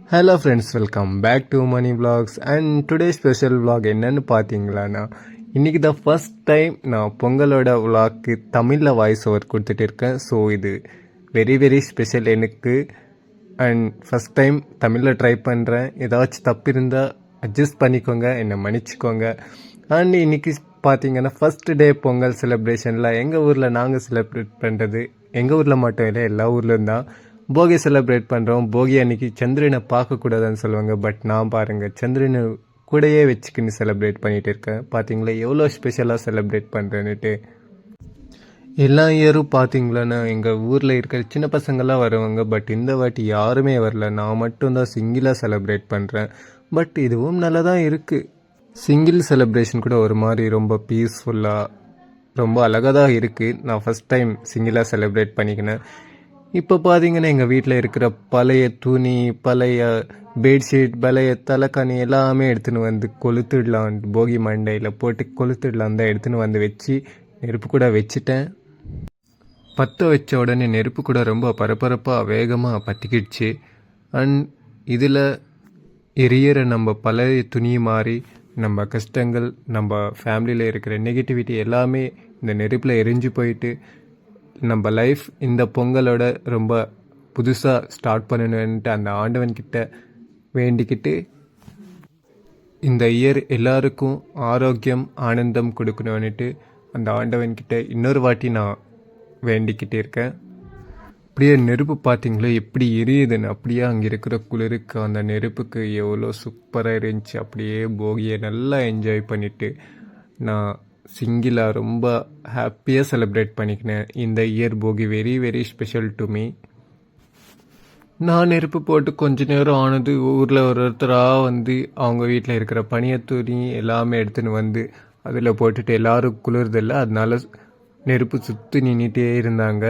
Hello friends, welcome back to Mani vlogs and today special vlog என்னன்னு பார்த்தீங்களாண்ணா, இன்றைக்கி தான் first time நான் பொங்கலோட vlogக்கு தமிழில் வாய்ஸ் ஓவர் கொடுத்துட்டு இருக்கேன். ஸோ இது வெரி வெரி ஸ்பெஷல் எனக்கு. அண்ட் ஃபஸ்ட் டைம் தமிழில் ட்ரை பண்ணுறேன். ஏதாச்சும் தப்பு இருந்தால் அட்ஜஸ்ட் பண்ணிக்கோங்க, என்னை மன்னிச்சிக்கோங்க. அண்ட் இன்றைக்கி பார்த்தீங்கன்னா ஃபஸ்ட் டே பொங்கல் செலிப்ரேஷனில் எங்கள் ஊரில் நாங்கள் செலிப்ரேட் பண்ணுறது, எங்கள் ஊரில் மட்டும் இல்லை எல்லா ஊர்லேயும் தான் போகி செலிப்ரேட் பண்ணுறோம். போகி அன்றைக்கி சந்திரனை பார்க்கக்கூடாதுன்னு சொல்லுவாங்க. பட் நான் பாருங்கள் சந்திரனை கூடையே வச்சுக்கின்னு செலிப்ரேட் பண்ணிகிட்டு இருக்கேன். பார்த்தீங்களா எவ்வளோ ஸ்பெஷலாக செலிப்ரேட் பண்ணுறேன்னுட்டு. எல்லா இயரும் பார்த்தீங்களாண்ணா எங்கள் ஊரில் இருக்கிற சின்ன பசங்கள்லாம் வருவாங்க. பட் இந்த வாட்டி யாருமே வரல, நான் மட்டும்தான் சிங்கிளாக செலிப்ரேட் பண்ணுறேன். பட் இதுவும் நல்லா தான் இருக்குது. சிங்கிள் செலிப்ரேஷன் கூட ஒரு மாதிரி ரொம்ப பீஸ்ஃபுல்லாக ரொம்ப அழகாக தான் இருக்குது. நான் ஃபஸ்ட் டைம் சிங்கிளாக செலிப்ரேட் பண்ணிக்கினேன். இப்போ பார்த்தீங்கன்னா எங்கள் வீட்டில் இருக்கிற பழைய துணி, பழைய பெட்ஷீட், பழைய தலைக்காணி எல்லாமே எடுத்துன்னு வந்து கொளுத்துடலாம், போகி மண்டையில் போட்டு கொளுத்துடலாம் தான் எடுத்துன்னு வந்து வச்சு நெருப்பு கூட வச்சுட்டேன். பற்ற வச்ச உடனே நெருப்பு கூட ரொம்ப பரபரப்பாக வேகமாக பற்றிக்கிடுச்சு. அண்ட் இதில் எரியற நம்ம பழைய துணி மாறி நம்ம கஷ்டங்கள், நம்ம ஃபேமிலியில் இருக்கிற நெகட்டிவிட்டி எல்லாமே இந்த நெருப்பில் எரிஞ்சு போயிட்டு நம்ம லைஃப் இந்த பொங்கலோட ரொம்ப புதுசாக ஸ்டார்ட் பண்ணணுன்ட்டு அந்த ஆண்டவன்கிட்ட வேண்டிக்கிட்டு இந்த இயர் எல்லாருக்கும் ஆரோக்கியம் ஆனந்தம் கொடுக்கணுன்னுட்டு அந்த ஆண்டவன்கிட்ட இன்னொரு வாட்டி நான் வேண்டிக்கிட்டே இருக்கேன். அப்படியே நெருப்பு பார்த்தீங்களோ எப்படி எரியுதுன்னு. அப்படியே அங்கே இருக்கிற குளிருக்கு அந்த நெருப்புக்கு எவ்வளோ சூப்பராக இருந்துச்சு. அப்படியே போகியை நல்லா என்ஜாய் பண்ணிவிட்டு நான் சிங்கிளாக ரொம்ப ஹாப்பியாக செலிப்ரேட் பண்ணிக்கினேன். இந்த year Bogi very very special to me. நான் நெருப்பு போட்டு கொஞ்ச நேரம் ஆனது ஊரில் ஒருத்தராக வந்து அவங்க வீட்டில் இருக்கிற பனிய துணி எல்லாமே எடுத்துன்னு வந்து அதில் போட்டுட்டு எல்லோரும் குளிர்தில்லை, அதனால நெருப்பு சுற்றி நின்றுட்டே இருந்தாங்க.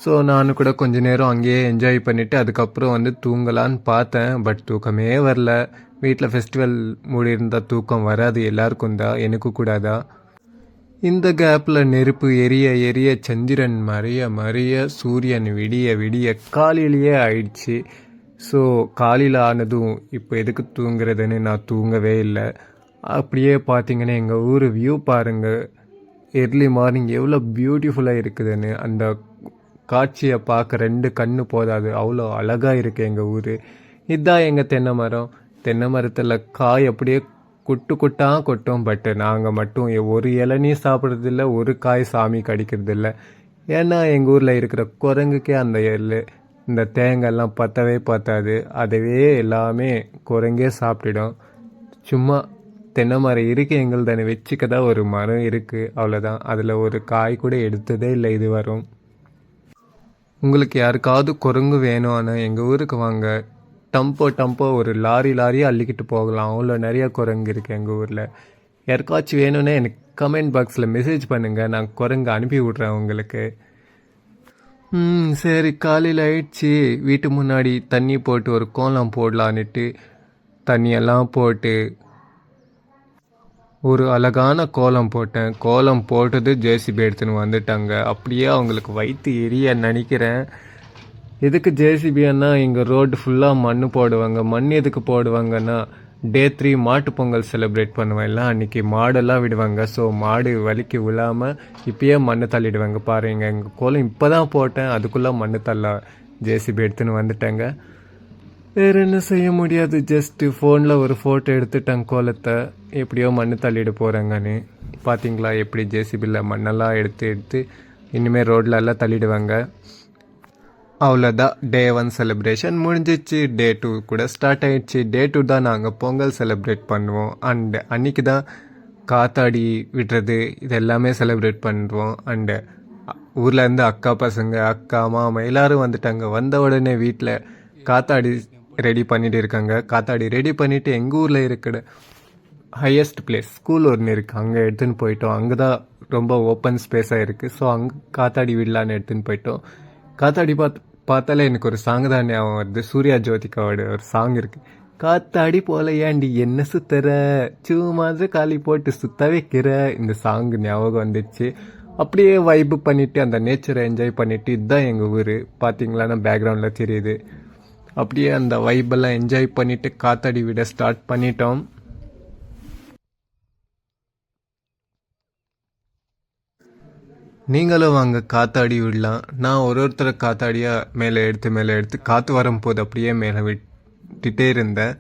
ஸோ நான் கூட கொஞ்ச நேரம் அங்கேயே என்ஜாய் பண்ணிவிட்டு அதுக்கப்புறம் வந்து தூங்கலான்னு பார்த்தேன். பட் தூக்கமே வரல. வீட்டில் ஃபெஸ்டிவல் மூடி இருந்தால் தூக்கம் வராது, எல்லாருக்கும் தான், எனக்கு கூடாதா. இந்த கேப்பில் நெருப்பு எரிய எரிய சந்திரன் மறைய மறைய சூரியன் விடிய விடிய காலையிலேயே ஆயிடுச்சு. ஸோ காலையில் ஆனதும் இப்போ எதுக்கு தூங்குறதுன்னு நான் தூங்கவே இல்லை. அப்படியே பார்த்தீங்கன்னா எங்கள் ஊர் வியூ பாருங்கள், எர்லி மார்னிங் எவ்வளோ பியூட்டிஃபுல்லாக இருக்குதுன்னு. அந்த காட்சியை பார்க்க ரெண்டு கண்ணு போதாது, அவ்வளோ அழகாக இருக்குது எங்கள் ஊர். இதுதான் எங்கள் தென்னை மரம். தென்னை மரத்தில் காய் அப்படியே கொட்டு கொட்டாக கொட்டும். பட்டு நாங்கள் மட்டும் ஒரு இளநீ சாப்பிட்றதில்ல, ஒரு காய் சாமி கடிக்கிறதில்ல. ஏன்னா எங்கள் ஊரில் இருக்கிற குரங்குக்கே அந்த இந்த தேங்காய்லாம் பற்றவே பற்றாது. அதுவே எல்லாமே குரங்கே சாப்பிட்டுடும். சும்மா தென்னை மரம் இருக்குது எங்கள் தானே, வச்சுக்க தான் ஒரு மரம் இருக்குது, அவ்வளோதான். அதில் ஒரு காய் கூட எடுத்ததே இல்லை இது வரும். உங்களுக்கு யாருக்காவது குரங்கு வேணும் ஆனால் எங்கள் ஊருக்கு வாங்க. டம்போ ஒரு லாரியாக அள்ளிக்கிட்டு போகலாம், அவ்வளோ நிறையா குரங்கு இருக்குது எங்கள் ஊரில். யாருக்காச்சும் வேணும்னா எனக்கு கமெண்ட் பாக்ஸில் மெசேஜ் பண்ணுங்கள், நான் குரங்கு அனுப்பி விட்றேன் உங்களுக்கு. சரி, காலையில் ஆயிடுச்சு. வீட்டு முன்னாடி தண்ணி போட்டு ஒரு கோலம் போடலான்னுட்டு தண்ணியெல்லாம் போட்டு ஒரு அழகான கோலம் போட்டேன். கோலம் போட்டது ஜேசிபி எடுத்துன்னு வந்துட்டாங்க. அப்படியே அவங்களுக்கு வயிற்று எரிய நினைக்கிறேன். எதுக்கு ஜேசிபின்னா இங்கே ரோடு ஃபுல்லாக மண் போடுவாங்க. மண் எதுக்கு போடுவாங்கன்னா டே 3 மாட்டு பொங்கல் செலிப்ரேட் பண்ணுவேன்ல, அன்றைக்கி மாடெல்லாம் விடுவாங்க. ஸோ மாடு வலிக்கு விழாமல் இப்பயே மண் தள்ளிடுவாங்க. பாருங்க, எங்கள் கோலம் இப்போ தான் போட்டேன், அதுக்குள்ளே மண் தள்ள ஜேசிபி எடுத்துன்னு வந்துட்டாங்க. வேறு என்ன செய்ய முடியாது, ஜஸ்ட்டு ஃபோனில் ஒரு ஃபோட்டோ எடுத்துட்டேன் கோலத்தை. எப்படியோ மண் தள்ளிட போகிறேங்கன்னு. பார்த்தீங்களா எப்படி ஜேசிபியில் மண்ணெல்லாம் எடுத்து இனிமேல் ரோட்டில் எல்லாம் தள்ளிடுவாங்க. அவ்வளோதான், டே 1 செலிப்ரேஷன் முடிஞ்சிச்சு. டே 2 கூட ஸ்டார்ட் ஆகிடுச்சு. டே 2 தான் நாங்கள் பொங்கல் செலிப்ரேட் பண்ணுவோம். அண்டு அன்றைக்கி தான் காத்தாடி விடுறது இது எல்லாமே செலிப்ரேட் பண்ணுவோம். அண்டு ஊர்லேருந்து அக்கா பசங்க, அக்கா மாமா எல்லோரும் வந்துட்டாங்க. வந்த உடனே வீட்டில் காத்தாடி ரெடி பண்ணிட்டு இருக்காங்க. காத்தாடி ரெடி பண்ணிவிட்டு எங்கள் ஊரில் இருக்கிற ஹையஸ்ட் பிளேஸ் ஸ்கூல் ஒன்று இருக்குது, அங்கே எடுத்துன்னு போயிட்டோம். அங்கே தான் ரொம்ப ஓப்பன் ஸ்பேஸாக இருக்குது. ஸோ அங்கே காத்தாடி விடலான்னு எடுத்துன்னு போயிட்டோம். காத்தாடி பார்த்தாலே எனக்கு ஒரு சாங் தான் ஞாபகம் வருது. சூர்யா ஜோதிகாவோட ஒரு சாங் இருக்குது, காத்தாடி போல ஏண்டி என்ன சுத்துற, சும்மாதிரி காலி போட்டு சுத்த வைக்கிற. இந்த சாங் ஞாபகம் வந்துச்சு. அப்படியே வைப்பு பண்ணிவிட்டு அந்த நேச்சரை என்ஜாய் பண்ணிவிட்டு, இதுதான் எங்கள் ஊர். பார்த்தீங்களான்னா பேக்ரவுண்டில் தெரியுது. அப்படியே அந்த வைபெல்லாம் என்ஜாய் பண்ணிட்டு காத்தாடி விட ஸ்டார்ட் பண்ணிட்டோம். நீங்களும் வாங்க காத்தாடி விடலாம். நான் ஒருத்தரை காத்தாடியாக மேலே எடுத்து காற்று வரும்போது அப்படியே மேலே விட்டுட்டே இருந்தேன்.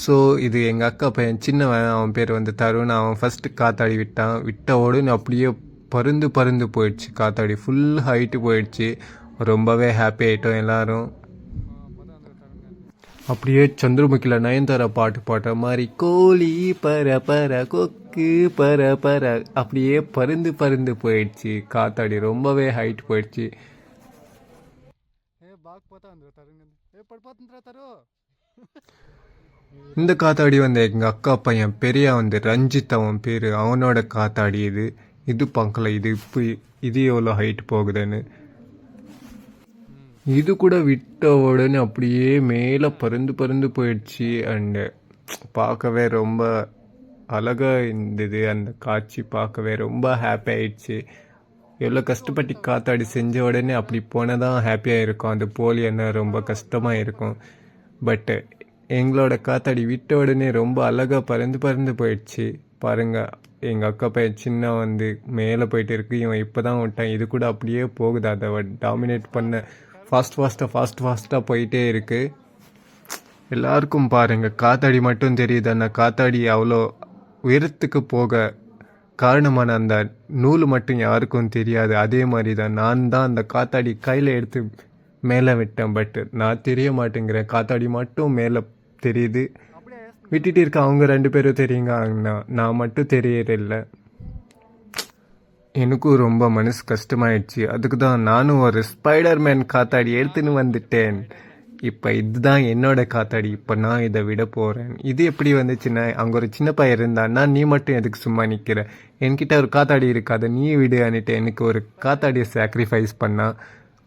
ஸோ இது எங்கள் அக்கா பையன் சின்னவன், அவன் பேர் வந்து தருண். அவன் ஃபஸ்ட்டு காத்தாடி விட்ட உடனே அப்படியே பருந்து போயிடுச்சு. காத்தாடி ஃபுல் ஹைட்டு போயிடுச்சு. ரொம்பவே ஹாப்பி ஆகிட்டோம் எல்லோரும். அப்படியே சந்திரமுகியில் நயன்தாரா பாட்டு பாடுற மாதிரி கோழி பர கொக்கு பர அப்படியே பருந்து போயிடுச்சு. காத்தாடி ரொம்பவே ஹைட் போயிடுச்சு. இந்த காத்தாடி வந்து எங்கள் அக்கா பையன் பெரியா வந்து ரஞ்சித் அவன் பேர், அவனோட காத்தாடி இது பார்க்கல. இது எவ்வளோ ஹைட் போகுதுன்னு. இது கூட விட்ட உடனே அப்படியே மேலே பருந்து போயிடுச்சு. அண்டு பார்க்கவே ரொம்ப அழகாக இருந்தது. அந்த காட்சி பார்க்கவே ரொம்ப ஹாப்பி ஆயிடுச்சு. எவ்வளோ கஷ்டப்பட்டு காத்தாடி செஞ்ச உடனே அப்படி போனால் தான் ஹாப்பியாக இருக்கும். அது போலி என்ன ரொம்ப கஷ்டமாக இருக்கும். பட்டு எங்களோட காத்தாடி விட்ட உடனே ரொம்ப அழகாக பறந்து போயிடுச்சு. பாருங்கள், எங்கள் அக்கா பையன் சின்ன வந்து மேலே போயிட்டு இருக்கு. இவன் இப்போ தான் விட்டான். இது கூட அப்படியே போகுது. அதை டாமினேட் பண்ண ஃபாஸ்ட்டாக போயிட்டே இருக்கு. எல்லாருக்கும் பாருங்கள், காத்தாடி மட்டும் தெரியுது. அந்த காத்தாடி அவ்வளோ உயரத்துக்கு போக காரணமான அந்த நூல் மட்டும் யாருக்கும் தெரியாது. அதே மாதிரி தான் நான் தான் அந்த காத்தாடி கையில் எடுத்து மேலே விட்டேன். பட் நான் தெரிய மாட்டேங்கிறேன். காத்தாடி மட்டும் மேலே தெரியுது. விட்டுட்டு இருக்க அவங்க 2 பேரும் தெரியுங்க. நான் மட்டும் தெரியறதில்லை. எனக்கும் ரொம்ப மனசு கஷ்டமாயிடுச்சு. அதுக்கு தான் நானும் ஒரு ஸ்பைடர்மேன் காத்தாடி எடுத்துன்னு வந்துட்டேன். இப்போ இதுதான் என்னோட காத்தாடி. இப்போ நான் இதை விட போகிறேன். இது எப்படி வந்துச்சுன்னா, அங்கே ஒரு சின்ன பையன் இருந்தான்னா, நீ மட்டும் எதுக்கு சும்மா நிற்கிற, என்கிட்ட ஒரு காத்தாடி இருக்காது, நீ விடு அன்னிட்டு எனக்கு ஒரு காத்தாடியை சாக்ரிஃபைஸ் பண்ணான்.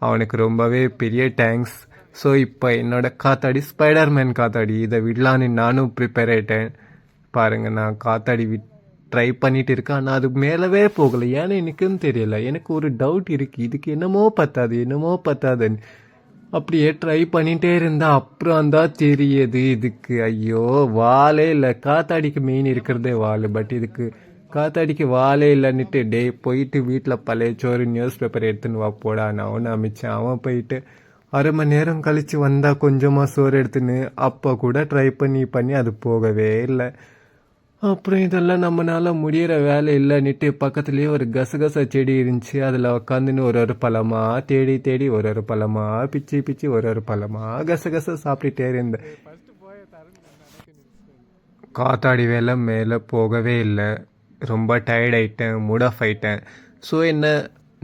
அவனுக்கு ரொம்பவே பெரிய தேங்க்ஸ். ஸோ இப்போ என்னோட காத்தாடி ஸ்பைடர்மேன் காத்தாடி. இதை விடலான்னு நானும் ப்ரிப்பேர் ஆகிட்டேன். பாருங்கள், நான் காத்தாடி ட்ரை பண்ணிட்டு இருக்கேன். ஆனால் அது மேலவே போகலை. ஏன்னா எனக்குன்னு தெரியல. எனக்கு ஒரு டவுட் இருக்குது. இதுக்கு என்னமோ பத்தாதுன்னு அப்படியே ட்ரை பண்ணிகிட்டே இருந்தால் அப்புறம் தான் தெரியுது இதுக்கு ஐயோ வாலே இல்லை. காத்தாடிக்கு மெயின் இருக்கிறதே வால். பட் இதுக்கு காத்தாடிக்கு வாலே இல்லைன்னுட்டு போயிட்டு வீட்டில் பழைய சோறு நியூஸ் பேப்பர் எடுத்துன்னு வா போடா நான் ஒன்று அமைச்சேன். அவன் போயிட்டு 1/2 மணி நேரம் கழித்து வந்தால் கொஞ்சமாக சோறு எடுத்துன்னு அப்போ கூட ட்ரை பண்ணி அது போகவே இல்லை. அப்புறம் இதெல்லாம் நம்மளால முடிகிற வேலை இல்லைன்னுட்டு பக்கத்துலேயே ஒரு கசகசா செடி இருந்துச்சு. அதில் உக்காந்துன்னு ஒரு பழமாக தேடி ஒரு பழமாக பிச்சு ஒரு பழமாக கசகசா சாப்பிட்டுட்டே இருந்தேன். காத்தாடி வேலை மேலே போகவே இல்லை. ரொம்ப டயர்ட் ஆகிட்டேன், மூட் ஆஃப் ஆகிட்டேன். ஸோ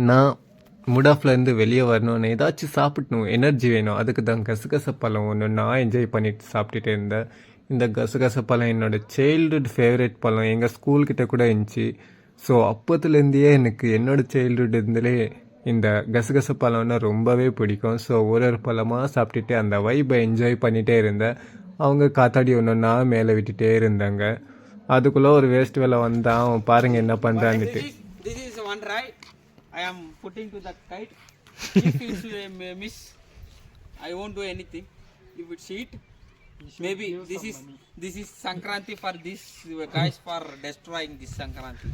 நான் மூட் ஆஃப்லேருந்து வெளியே வரணும்னு ஏதாச்சும் சாப்பிடணும், எனர்ஜி வேணும். அதுக்கு தான் கசகச பழம் ஒன்று நான் என்ஜாய் பண்ணிட்டு சாப்பிட்டுட்டே இருந்தேன். இந்த கசகச பழம் என்னோடய சைல்டுஹுட் ஃபேவரட் பழம். எங்கள் ஸ்கூல்கிட்ட கூட இருந்துச்சு. ஸோ அப்போத்துலேருந்தே எனக்கு என்னோடய சைல்டுஹுட் இருந்தே இந்த கசகச பழம்னா ரொம்பவே பிடிக்கும். ஸோ ஒரு பழமாக சாப்பிட்டுட்டு அந்த வைப்பை என்ஜாய் பண்ணிகிட்டே இருந்தேன். அவங்க காத்தாடி ஒன்றுன்னா மேலே விட்டுட்டே இருந்தாங்க. அதுக்குள்ளே ஒரு வேஸ்ட் வேலை வந்தான். அவன் பாருங்கள் என்ன பண்ணுறான்னுட்டு. I am putting to the kite. If it's miss, I won't do anything. If it's hit, maybe this is Sankranti for this guys for destroying this Sankranti.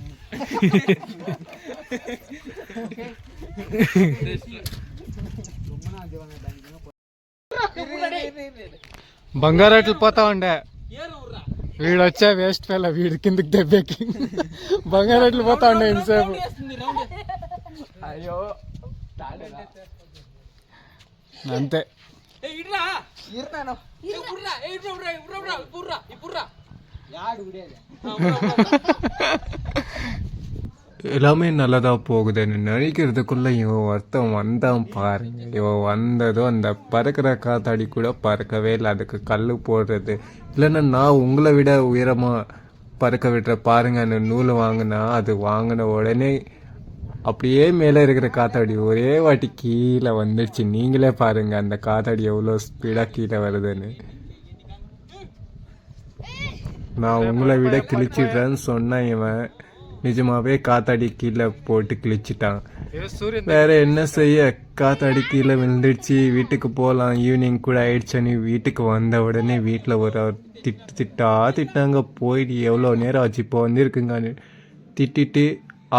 బంగారాట్లు పోతా ఉండే వీడు వచ్చా వేస్ట్ ఫెల్ల వీడి కిందకి దెబ్బకి బంగారాట్లు పోతా ఉండే ఇంతసేపు. అయ్యో అంతే எல்லாமே நல்லதா போகுதுன்னு நினைக்கிறதுக்குள்ள இவன் ஒருத்தன் வந்தான் பாருங்க. இவன் வந்ததும் அந்த பறக்கிற காத்தாடி கூட பறக்கவே இல்லை. அதுக்கு கல் போடுறது இல்லைன்னா நான் உங்களை விட உயரமாக பறக்க விடுற பாருங்க. அந்த நூல் வாங்கினா அது வாங்கின உடனே அப்படியே மேலே இருக்கிற காத்தாடி ஒரே வாட்டி கீழே வந்துடுச்சு. நீங்களே பாருங்க அந்த காத்தாடி எவ்வளோ ஸ்பீடாக கீழே வருதுன்னு. நான் உங்களை விட கிழிச்சிடுறேன்னு சொன்னேன். இவன் நிஜமாவே காத்தாடி கீழே போட்டு கிழிச்சிட்டான். வேற என்ன செய்ய, காத்தாடி கீழே விழுந்துடுச்சு, வீட்டுக்கு போகலாம் ஈவினிங் கூட ஆயிடுச்சுன்னு வீட்டுக்கு வந்த உடனே வீட்டில் ஒரு திட்டாங்க. போயிட்டு எவ்வளோ நேரம் ஆச்சு இப்போ வந்துருக்குங்கன்னு திட்டிட்டு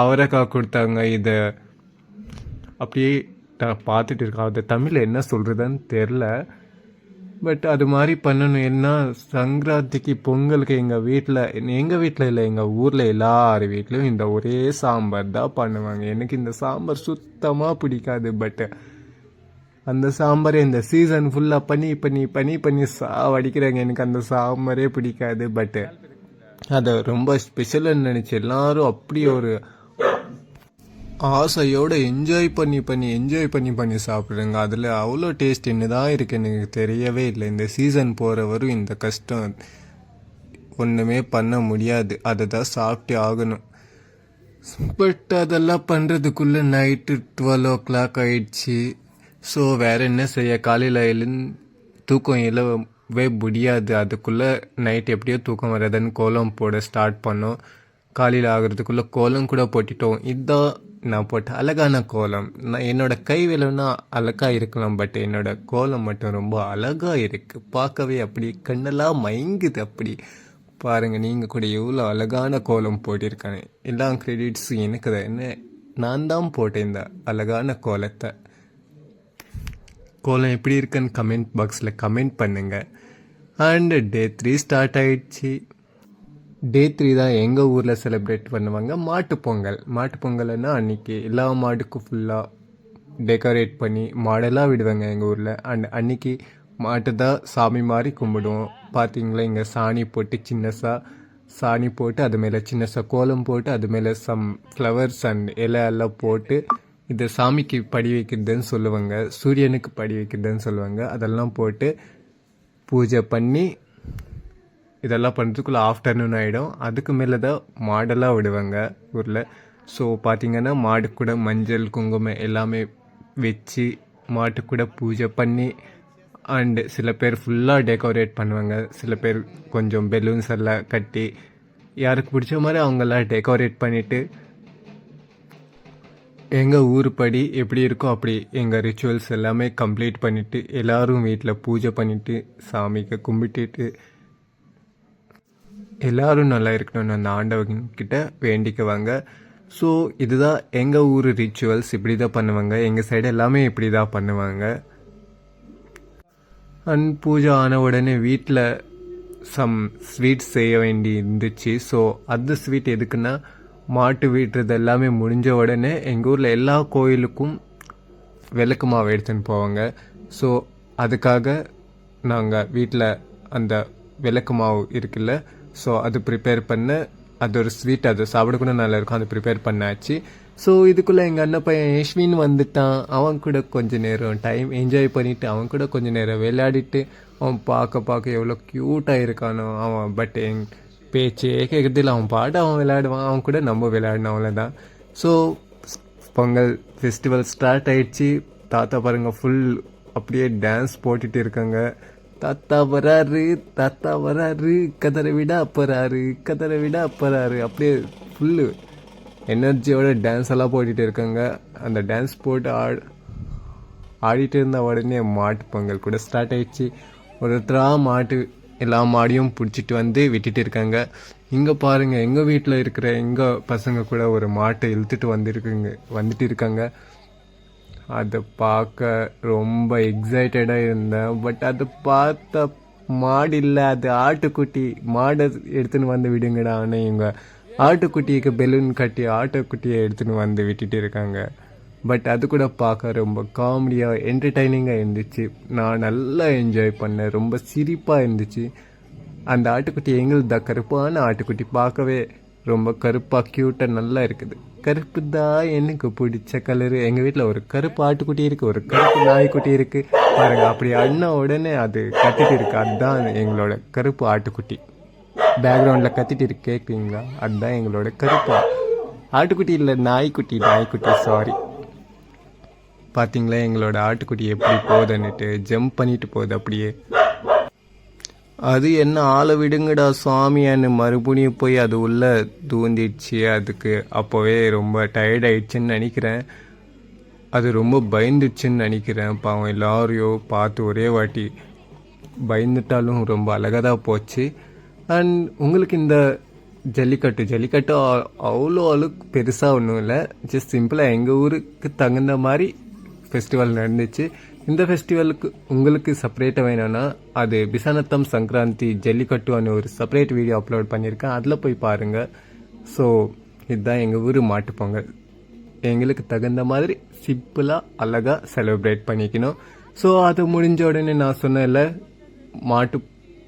அவரைக்காய் கொடுத்தாங்க. இதை அப்படியே நான் பார்த்துட்டு இருக்கேன். அது தமிழில் என்ன சொல்கிறதுன்னு தெரில. பட் அது மாதிரி பண்ணணும். என்ன சங்கராந்திக்கு பொங்கலுக்கு எங்கள் வீட்டில் இல்லை, எங்கள் ஊரில் எல்லார் வீட்லேயும் இந்த ஒரே சாம்பார் தான் பண்ணுவாங்க. எனக்கு இந்த சாம்பார் சுத்தமாக பிடிக்காது. பட் அந்த சாம்பாரை இந்த சீசன் ஃபுல்லாக பண்ணி சாவடிக்கிறாங்க. எனக்கு அந்த சாம்பாரே பிடிக்காது. பட்டு அதை ரொம்ப ஸ்பெஷல்னு நினச்சி எல்லாரும் அப்படி ஒரு ஆசையோடு என்ஜாய் பண்ணி சாப்பிட்றேங்க. அதில் அவ்வளோ டேஸ்ட் என்னதான் இருக்குன்னு எனக்கு தெரியவே இல்லை. இந்த சீசன் போகிற வரும் இந்த கஷ்டம் ஒன்றுமே பண்ண முடியாது. அதை தான் சாப்பிட்டே ஆகணும். பட் அதெல்லாம் பண்ணுறதுக்குள்ளே நைட்டு 12 o'clock ஆயிடுச்சு. ஸோ வேறு என்ன செய்ய, காலையில் தூக்கம் எழவே முடியாது. அதுக்குள்ளே நைட் எப்படியோ தூக்கம் வராதுன்னு கோலம் போட ஸ்டார்ட் பண்ணோம். காலையில் ஆகிறதுக்குள்ளே கோலம் கூட போட்டுட்டோம். இதுதான் நான் போட்ட அழகான கோலம். நான் என்னோட கை வேலைன்னா அழகாக இருக்கலாம், பட் என்னோட கோலம் மட்டும் ரொம்ப அழகாக இருக்குது. பார்க்கவே அப்படி கண்ணெல்லாம் மயங்குது. அப்படி பாருங்கள், நீங்கள் கூட எவ்வளோ அழகான கோலம் போட்டிருக்காங்க. எல்லா கிரெடிட்ஸும் எனக்கு தான். என்ன நான் தான் போட்டேன் இந்த அழகான கோலத்தை. கோலம் எப்படி இருக்குன்னு கமெண்ட் பாக்ஸில் கமெண்ட் பண்ணுங்கள். அண்ட் டே 3 ஸ்டார்ட் ஆயிடுச்சு. டே 3 தான் எங்கள் ஊரில் செலிப்ரேட் பண்ணுவாங்க மாட்டுப்பொங்கல்னா அன்றைக்கி எல்லா மாட்டுக்கும் ஃபுல்லாக டெக்கரேட் பண்ணி மாடெல்லாம் விடுவாங்க எங்கள் ஊரில். அண்ட் அன்றைக்கி மாட்டு தான் சாமி மாதிரி கும்பிடுவோம். பார்த்தீங்களா, இங்கே சாணி போட்டு சின்னசாக சாணி போட்டு அது மேலே சின்னசாக கோலம் போட்டு அது மேலே சம் ஃப்ளவர்ஸ் அண்ட் இலை எல்லாம் போட்டு இதை சாமிக்கு படி வைக்கிறதுன்னு சொல்லுவாங்க, சூரியனுக்கு படி வைக்கிறதுன்னு சொல்லுவாங்க. அதெல்லாம் போட்டு பூஜை பண்ணி இதெல்லாம் பண்ணுறதுக்குள்ளே ஆஃப்டர்நூன் ஆகிடும். அதுக்கு மேலே தான் மாடெல்லாம் விடுவாங்க ஊரில். ஸோ பார்த்திங்கன்னா மாடு கூட மஞ்சள் குங்குமம் எல்லாமே வச்சு மாட்டு கூட பூஜை பண்ணி அண்டு சில பேர் ஃபுல்லாக டெக்கரேட் பண்ணுவாங்க. சில பேர் கொஞ்சம் பெலூன்ஸ் எல்லாம் கட்டி யாருக்கு பிடிச்ச மாதிரி அவங்கெல்லாம் டெக்கரேட் பண்ணிவிட்டு எங்கள் ஊர் படி எப்படி இருக்கோ அப்படி எங்கள் ரிச்சுவல்ஸ் எல்லாமே கம்ப்ளீட் பண்ணிவிட்டு எல்லோரும் வீட்டில் பூஜை பண்ணிவிட்டு சாமிக்கு கும்பிட்டுட்டு எல்லோரும் நல்லா இருக்கணும்னு அந்த ஆண்டவன்கிட்ட வேண்டிக்குவாங்க. ஸோ இதுதான் எங்கள் ஊர் ரிச்சுவல்ஸ். இப்படி தான் பண்ணுவாங்க. எங்கள் சைடு எல்லாமே இப்படி தான் பண்ணுவாங்க. அண்ட் பூஜை ஆன உடனே வீட்டில் சம் ஸ்வீட்ஸ் செய்ய வேண்டி இருந்துச்சு. ஸோ அந்த ஸ்வீட் எதுக்குன்னா, மாட்டு வீட்டுறது எல்லாமே முடிஞ்ச உடனே எங்கள் ஊரில் எல்லா கோயிலுக்கும் விளக்கு மாவு எடுத்துன்னு போவாங்க. ஸோ அதுக்காக நாங்கள் வீட்டில் அந்த விளக்கு மாவு இருக்குல்ல, ஸோ அது ப்ரிப்பேர் பண்ண, அது ஒரு ஸ்வீட், அது சாப்பிடக்கூட நல்லா இருக்கும், அது ப்ரிப்பேர் பண்ணாச்சு. ஸோ இதுக்குள்ளே எங்கள் அண்ணன் பையன் யஷ்வின் வந்துட்டான். அவன் கூட கொஞ்சம் நேரம் டைம் என்ஜாய் பண்ணிவிட்டு அவன் கூட கொஞ்சம் நேரம் விளையாடிட்டு அவன் பார்க்க எவ்வளோ க்யூட்டாக இருக்கானோ அவன். பட் என் பேச்சே கேட்குறதில்ல, அவன் பாட்டு அவன் விளையாடுவான், அவன் கூட நம்ம விளையாடணும், அவ்வளோதான். ஸோ பொங்கல் ஃபெஸ்டிவல் ஸ்டார்ட் ஆயிடுச்சு. தாத்தா பாருங்கள் ஃபுல் அப்படியே டான்ஸ் போட்டுட்டு இருக்காங்க. தாத்தா வராரு கதரை விட அப்பறாரு அப்படியே ஃபுல்லு எனர்ஜியோட டான்ஸ் எல்லாம் போட்டுட்டு இருக்காங்க. அந்த டான்ஸ் போட்டு ஆடிட்டு இருந்த உடனே மாட்டு பொங்கல் கூட ஸ்டார்ட் ஆயிடுச்சு. ஒருத்தராக எல்லா மாடியும் பிடிச்சிட்டு வந்து விட்டுட்டு இருக்காங்க. இங்கே பாருங்கள், எங்கள் வீட்டில் இருக்கிற எங்கள் பசங்க கூட ஒரு மாட்டை இழுத்துட்டு வந்துட்டு இருக்காங்க. அதை பார்க்க ரொம்ப எக்ஸைட்டடாக இருந்தேன். பட் அதை பார்த்த மாடு இல்லை, அது ஆட்டுக்குட்டி. மாடை எடுத்துன்னு வந்து விடுங்கடா. ஆனால் இவங்க ஆட்டுக்குட்டிக்கு பெலூன் கட்டி ஆட்டுக்குட்டியை எடுத்துன்னு வந்து விட்டுட்டு இருக்காங்க. பட் அது கூட பார்க்க ரொம்ப காமெடியாக என்டர்டைனிங்காக இருந்துச்சு. நான் நல்லா என்ஜாய் பண்ணேன். ரொம்ப சிரிப்பாக இருந்துச்சு. அந்த ஆட்டுக்குட்டி எங்களுது தான், கருப்பான ஆட்டுக்குட்டி. பார்க்கவே ரொம்ப கருப்பாக க்யூட்டாக நல்லா இருக்குது. கருப்பு தான் எனக்கு பிடிச்ச கலரு. எங்கள் வீட்டில் ஒரு கருப்பு ஆட்டுக்குட்டி இருக்குது, ஒரு கருப்பு நாய்க்குட்டி இருக்குது பாருங்க. அப்படி அண்ணா உடனே அது கத்திட்டு இருக்கு. அதுதான் எங்களோட கருப்பு ஆட்டுக்குட்டி. பேக்ரவுண்டில் கத்திட்டு இருக்கு, கேட்குறீங்களா? அதுதான் எங்களோட கருப்பு ஆட்டுக்குட்டி, இல்லை நாய்க்குட்டி. சாரி. பார்த்தீங்களா எங்களோட ஆட்டுக்குட்டி எப்படி போகுதுன்னுட்டு, ஜம்ப் பண்ணிட்டு போகுது அப்படியே. அது என்ன ஆளை விடுங்கடா சுவாமியான்னு மறுபடியும் போய் அது உள்ளே தூந்திடுச்சு. அதுக்கு அப்போவே ரொம்ப டயர்ட் ஆயிடுச்சுன்னு நினைக்கிறேன். அது ரொம்ப பயந்துச்சுன்னு நினைக்கிறேன். பாவம் எல்லாரையும் பார்த்து ஒரே வாட்டி பயந்துட்டாலும் ரொம்ப அழகாக தான் போச்சு. அண்ட் உங்களுக்கு இந்த ஜல்லிக்கட்டு அவ்வளோ அளவுக்கு பெருசாக ஒன்றும் இல்லை, ஜஸ்ட் சிம்பிளாக எங்கள் ஊருக்கு தகுந்த மாதிரி ஃபெஸ்டிவல் நடந்துச்சு. இந்த ஃபெஸ்டிவலுக்கு உங்களுக்கு செப்பரேட்டாக வேணும்னா அது பிசானத்தம் சங்கராந்தி ஜல்லிக்கட்டுன்னு ஒரு செப்பரேட் வீடியோ அப்லோட் பண்ணியிருக்கேன், அதில் போய் பாருங்கள். ஸோ இதுதான் எங்கள் ஊர் மாட்டுப்பொங்கல். எங்களுக்கு தகுந்த மாதிரி சிம்பிளாக அழகாக செலிப்ரேட் பண்ணிக்கணும். ஸோ அது முடிஞ்ச உடனே நான் சொன்னேன்ல, மாட்டு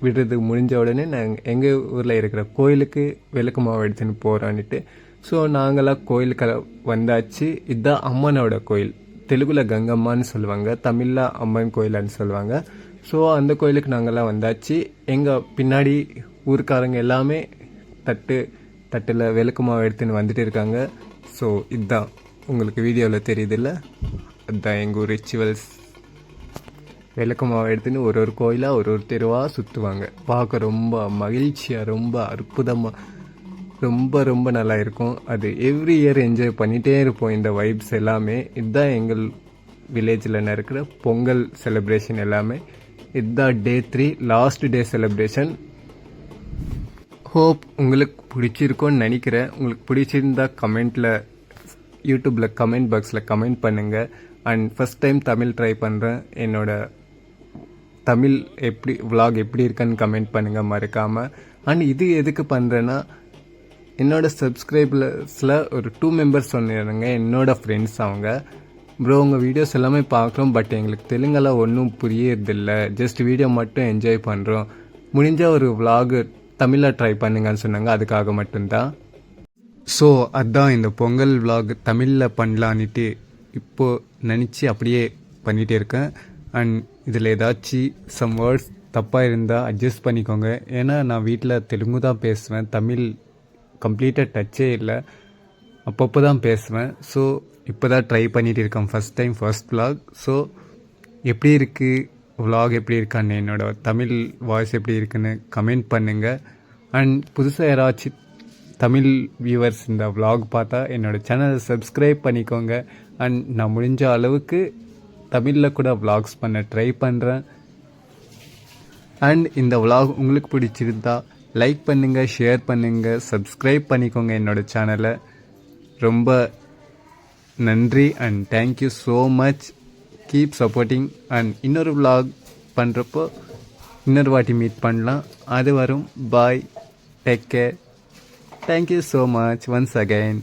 விடுறது முடிஞ்ச உடனே நாங்கள் எங்கள் ஊரில் இருக்கிற கோயிலுக்கு விளக்கு மாவு எடுத்துன்னு போகிறோன்னுட்டு. ஸோ நாங்களாம் கோயிலுக்கு வந்தாச்சு. இதுதான் அம்மனோட கோயில். தெலுங்குல கங்கம்மான்னு சொல்லுவாங்க, தமிழில் அம்மன் கோயிலான்னு சொல்லுவாங்க. ஸோ அந்த கோயிலுக்கு நாங்கள்லாம் வந்தாச்சு. எங்கள் பின்னாடி ஊருக்காரங்க எல்லாமே தட்டில் விளக்கு மாவு எடுத்துன்னு வந்துட்டு இருக்காங்க. ஸோ இதுதான் உங்களுக்கு வீடியோவில் தெரியுதில்ல, அதுதான் எங்கள் ஊர் ரிச்சுவல்ஸ். விளக்கு மாவு எடுத்துன்னு ஒரு கோயிலாக ஒரு தெருவாக சுற்றுவாங்க. பார்க்க ரொம்ப மகிழ்ச்சியாக, ரொம்ப அற்புதமாக, ரொம்ப நல்லா இருக்கும். அது எவ்ரி இயர் என்ஜாய் பண்ணிகிட்டே இருப்போம் இந்த வைப்ஸ் எல்லாமே. இதுதான் எங்கள் வில்லேஜில் நடக்கிற பொங்கல் செலிப்ரேஷன் எல்லாமே. இதுதான் டே 3, லாஸ்ட் டே செலிப்ரேஷன். ஹோப் உங்களுக்கு பிடிச்சிருக்கோன்னு நினைக்கிறேன். உங்களுக்கு பிடிச்சிருந்தா கமெண்ட்டில், யூடியூப்பில் கமெண்ட் பாக்ஸில் கமெண்ட் பண்ணுங்கள். And first time Tamil try பண்ணுறேன், என்னோட தமிழ் vlog எப்படி இருக்குன்னு கமெண்ட் பண்ணுங்கள் மறக்காமல். அண்ட் இது எதுக்கு பண்ணுறேன்னா, என்னோட சப்ஸ்கிரைபர்ஸில் ஒரு 2 மெம்பர்ஸ் சொன்னாங்க, என்னோட ஃப்ரெண்ட்ஸ். அவங்க ப்ரோ உங்கள் வீடியோஸ் எல்லாமே பார்க்குறோம், பட் எங்களுக்கு தெலுங்கெல்லாம் ஒன்றும் புரியறதில்ல, ஜஸ்ட் வீடியோ மட்டும் என்ஜாய் பண்ணுறோம், முடிஞ்ச ஒரு vlog தமிழில் ட்ரை பண்ணுங்கன்னு சொன்னாங்க. அதுக்காக மட்டும்தான். ஸோ அதுதான் இந்த பொங்கல் vlog தமிழில் பண்ணலான்ட்டு இப்போது நினச்சி அப்படியே பண்ணிகிட்டே இருக்கேன். அண்ட் இதில் ஏதாச்சும் சம் வேர்ட்ஸ் தப்பாக இருந்தால் அட்ஜஸ்ட் பண்ணிக்கோங்க. ஏன்னா நான் வீட்டில் தெலுங்கு தான் பேசுவேன், தமிழ் கம்ப்ளீட்டாக டச்சே இல்லை, அப்பப்போ தான் பேசுவேன். ஸோ இப்போ தான் ட்ரை பண்ணிகிட்டு இருக்கேன், first time first vlog. So எப்படி இருக்குது vlog, எப்படி இருக்கான்னு, என்னோட தமிழ் வாய்ஸ் எப்படி இருக்குன்னு கமெண்ட் பண்ணுங்கள். அண்ட் புதுசாக யாராச்சும் தமிழ் வியூவர்ஸ் இந்த vlog பார்த்தா என்னோட சேனலை சப்ஸ்கிரைப் பண்ணிக்கோங்க. அண்ட் நான் முடிஞ்ச அளவுக்கு தமிழில் கூட vlogs பண்ண ட்ரை பண்ணுறேன். அண்ட் இந்த vlog உங்களுக்கு பிடிச்சிருந்தா லைக் பண்ணுங்கள், ஷேர் பண்ணுங்கள், சப்ஸ்கிரைப் பண்ணிக்கோங்க என்னோட சேனலை. ரொம்ப நன்றி and thank you so much. Keep supporting. And இன்னொரு vlog பண்ணுறப்போ இன்னொரு வாட்டி மீட் பண்ணலாம். அது வரும். Bye, take care. Thank you so much once again.